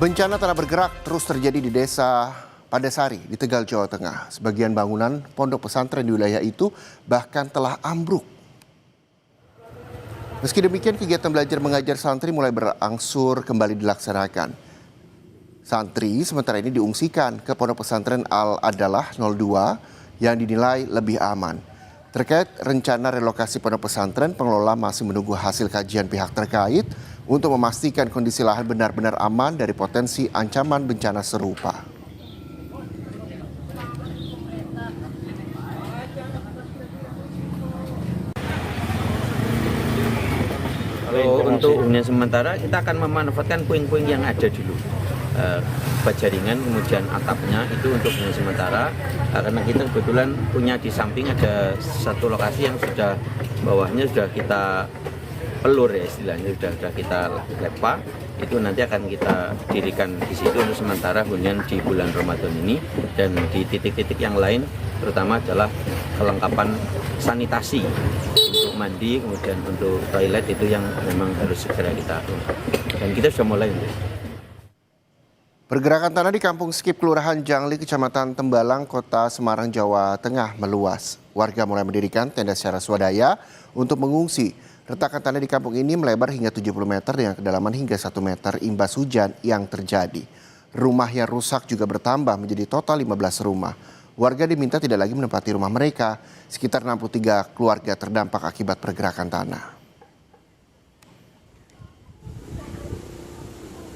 Bencana tanah bergerak terus terjadi di desa Padasari di Tegal, Jawa Tengah. Sebagian bangunan pondok pesantren di wilayah itu bahkan telah ambruk. Meski demikian, kegiatan belajar mengajar santri mulai berangsur kembali dilaksanakan. Santri sementara ini diungsikan ke pondok pesantren Al-Adalah 02 yang dinilai lebih aman. Terkait rencana relokasi pondok pesantren, pengelola masih menunggu hasil kajian pihak terkait untuk memastikan kondisi lahan benar-benar aman dari potensi ancaman bencana serupa. Kalau untuk hunian sementara kita akan memanfaatkan puing-puing yang ada dulu. Jaringan kemudian atapnya itu untuk hunian sementara, karena kita kebetulan punya di samping ada satu lokasi yang sudah bawahnya sudah kita pelur ya istilahnya, sudah kita lepa. Itu nanti akan kita dirikan di situ untuk sementara hunian di bulan Ramadan ini, dan di titik-titik yang lain terutama adalah kelengkapan sanitasi untuk mandi, kemudian untuk toilet itu yang memang harus segera kita lakukan. Dan kita sudah mulai. Pergerakan tanah di Kampung Skip, Kelurahan Jangli, Kecamatan Tembalang, Kota Semarang, Jawa Tengah meluas. Warga mulai mendirikan tenda secara swadaya untuk mengungsi. Retakan tanah di kampung ini melebar hingga 70 meter dengan kedalaman hingga 1 meter imbas hujan yang terjadi. Rumah yang rusak juga bertambah menjadi total 15 rumah. Warga diminta tidak lagi menempati rumah mereka. Sekitar 63 keluarga terdampak akibat pergerakan tanah.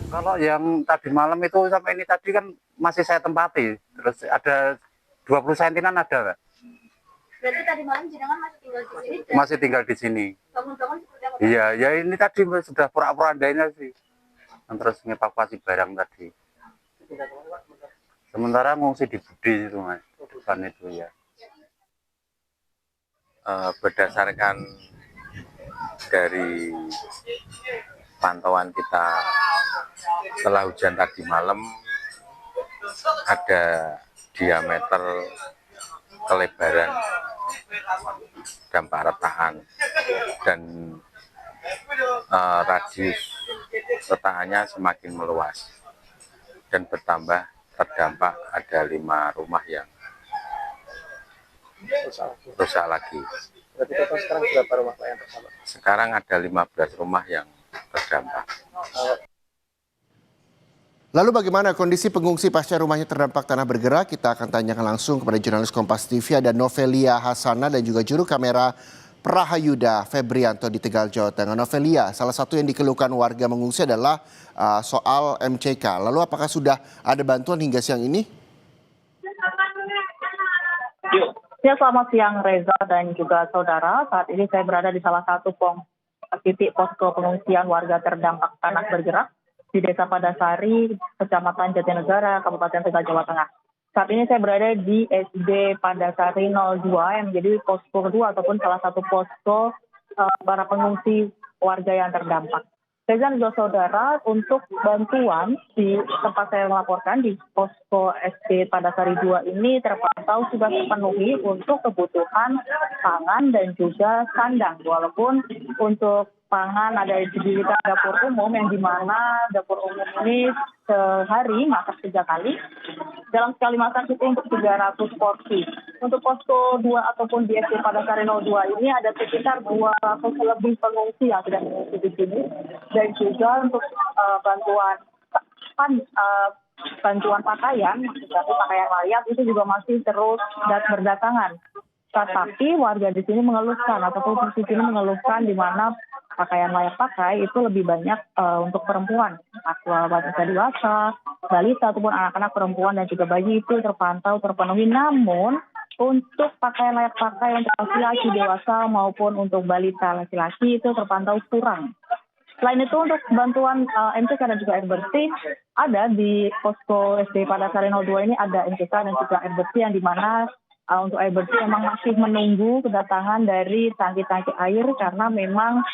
Kalau yang tadi malam itu sampai ini tadi kan masih saya tempati. Terus ada 20 sentinan ada, Pak. Berarti tadi malam jenengan masih tinggal di sini? Masih tinggal di sini. Bangun-bangun seperti apa? Iya, ya ini tadi sudah pura-purandainya sih. Terus ngevakuasi barang tadi. Sementara ngungsi di Budi itu, Mas. Bukan itu ya. Berdasarkan dari pantauan kita setelah hujan tadi malam, ada diameter kelebaran dampak retakan dan radius retakannya semakin meluas dan bertambah. Terdampak ada 5 rumah yang rusak lagi. Berarti total sekarang berapa rumah Pak yang terdampak? Sekarang ada 15 rumah yang terdampak. Lalu bagaimana kondisi pengungsi pasca rumahnya terdampak tanah bergerak? Kita akan tanyakan langsung kepada jurnalis Kompas TV, ada Novelia Hasana dan juga juru kamera Prahayuda Febrianto di Tegal, Jawa Tengah. Novelia, salah satu yang dikeluhkan warga mengungsi adalah soal MCK. Lalu apakah sudah ada bantuan hingga siang ini? Ya, selamat siang Reza dan juga saudara. Saat ini saya berada di salah satu titik posko pengungsian warga terdampak tanah bergerak di Desa Padasari, Kecamatan Jatinegara, Kabupaten Tegal, Jawa Tengah. Saat ini saya berada di SD Padasari 02 yang menjadi posko kedua ataupun salah satu posko para pengungsi warga yang terdampak. Reza dan juga saudara, untuk bantuan di tempat saya melaporkan di posko SD Padasari 2 ini terpantau sudah terpenuhi untuk kebutuhan pangan dan juga sandang. Walaupun untuk pangan ada di dapur umum yang dimana dapur umum ini sehari masak 3 kali. Dalam sekali masak itu untuk 300 porsi. Untuk posko 2 ataupun di SD Padasari 02 ini ada sekitar 200 lebih pengungsi yang sudah mengungsi di sini. Dan juga untuk bantuan pakaian, maksudnya pakaian layak itu juga masih terus berdatangan. Tetapi warga di sini mengeluhkan ataupun di sini mengeluhkan di mana pakaian layak pakai itu lebih banyak untuk perempuan, wanita dewasa, balita ataupun anak-anak perempuan dan juga bayi itu terpantau terpenuhi. Namun untuk pakaian layak pakai untuk laki-laki dewasa maupun untuk balita laki-laki itu terpantau kurang. Selain itu untuk bantuan MCK dan juga air bersih, ada di posko SD Padasari 02 ini ada MCK dan juga air bersih yang dimana untuk air bersih memang masih menunggu kedatangan dari tangki-tangki air karena memang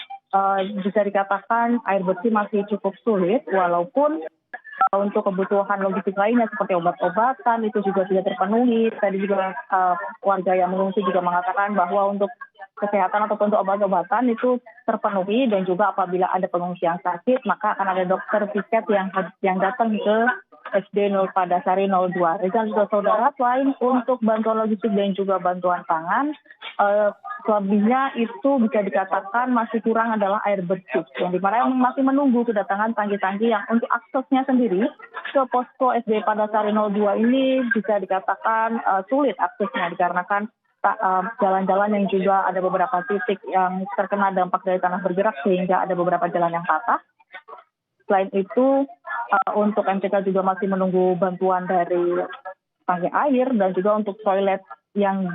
bisa dikatakan air bersih masih cukup sulit, walaupun untuk kebutuhan logistik lainnya seperti obat-obatan itu juga sudah terpenuhi. Tadi juga warga yang mengungsi juga mengatakan bahwa untuk kesehatan ataupun untuk obat-obatan itu terpenuhi, dan juga apabila ada pengungsi yang sakit maka akan ada dokter piket yang datang ke SD Padasari 02. Reza juga saudara, selain untuk bantuan logistik dan juga bantuan pangan, selebihnya itu bisa dikatakan masih kurang adalah air bersih, yang dimana masih menunggu kedatangan tangki-tangki yang untuk aksesnya sendiri ke posko SD Padasari 02 ini bisa dikatakan sulit aksesnya dikarenakan jalan-jalan yang juga ada beberapa titik yang terkena dampak dari tanah bergerak sehingga ada beberapa jalan yang patah. Selain itu, untuk MCK juga masih menunggu bantuan dari tangki air, dan juga untuk toilet yang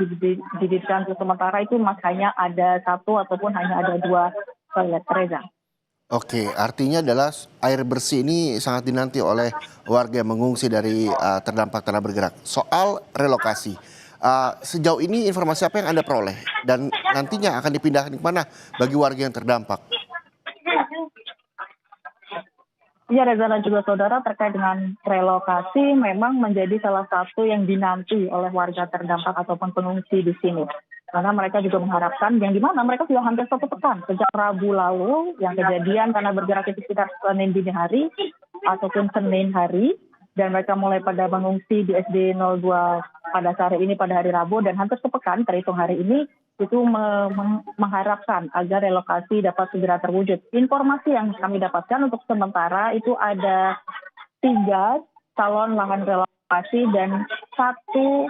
didirikan sementara itu hanya ada 1 ataupun hanya ada 2 toilet, Reza. Oke, artinya adalah air bersih ini sangat dinanti oleh warga yang mengungsi dari terdampak tanah bergerak. Soal relokasi, sejauh ini informasi apa yang Anda peroleh dan nantinya akan dipindahkan ke mana bagi warga yang terdampak? Ya, Reza dan juga saudara, terkait dengan relokasi memang menjadi salah satu yang dinanti oleh warga terdampak ataupun pengungsi di sini. Karena mereka juga mengharapkan, yang dimana mereka sudah hampir 1 pekan sejak Rabu lalu yang kejadian tanah bergerak itu sekitar Senin dini hari ataupun Senin hari, dan mereka mulai pada mengungsi di SD 02 Padasari ini pada hari Rabu, dan hampir sepekan terhitung hari ini itu mengharapkan agar relokasi dapat segera terwujud. Informasi yang kami dapatkan untuk sementara itu ada 3 calon lahan relokasi dan 1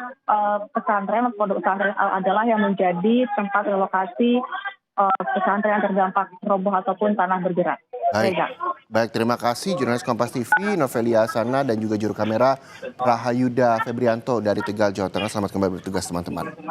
pesantren, pondok pesantren adalah yang menjadi tempat relokasi pesantren yang terdampak roboh ataupun tanah bergerak. Baik, terima kasih jurnalis Kompas TV Novelia Asana dan juga juru kamera Rahayuda Febrianto dari Tegal, Jawa Tengah. Selamat kembali bertugas teman-teman.